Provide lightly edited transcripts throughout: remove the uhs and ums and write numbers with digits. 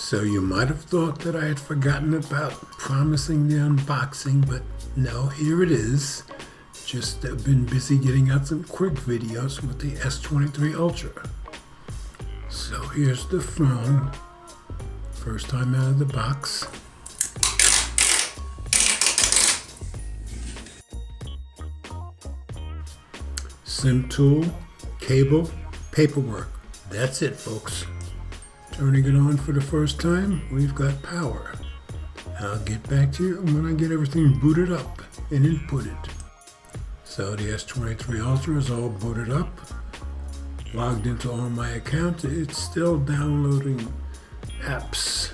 So you might have thought that I had forgotten about promising the unboxing, but no, here it is. Just been busy getting out some quick videos with the S23 Ultra. So here's the phone. First time out of the box. SIM tool, cable, paperwork. That's it, folks. Turning it on for the first time, we've got power. I'll get back to you when I get everything booted up and inputted. So the S23 Ultra is all booted up, logged into all my accounts. It's still downloading apps.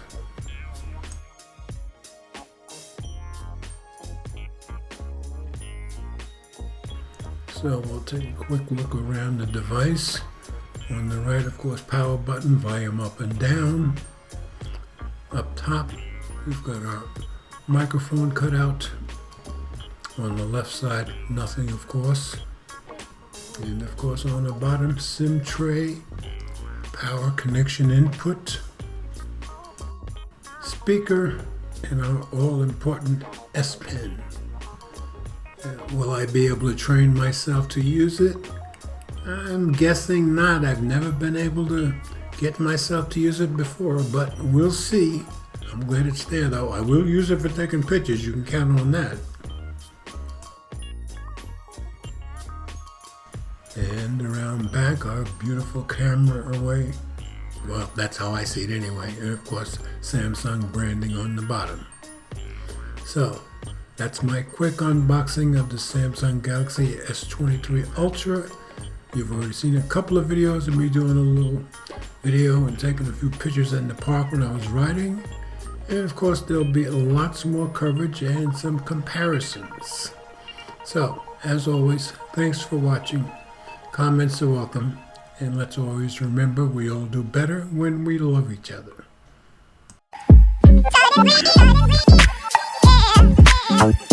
So we'll take a quick look around the device. On the right, of course, power button, volume up and down. Up top, we've got our microphone cutout. On the left side, nothing, of course. And of course, on the bottom, SIM tray, power connection input, speaker, and our all-important S Pen. Will I be able to train myself to use it? I'm guessing not. I've never been able to get myself to use it before, but we'll see. I'm glad it's there, though. I will use it for taking pictures. You can count on that. And around back, our beautiful camera array. Well, that's how I see it anyway. And of course, Samsung branding on the bottom. So, that's my quick unboxing of the Samsung Galaxy S23 Ultra. You've already seen a couple of videos of me doing a little video and taking a few pictures in the park when I was riding. And of course, there'll be lots more coverage and some comparisons. So, as always, thanks for watching. Comments are welcome. And let's always remember, we all do better when we love each other.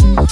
Yeah.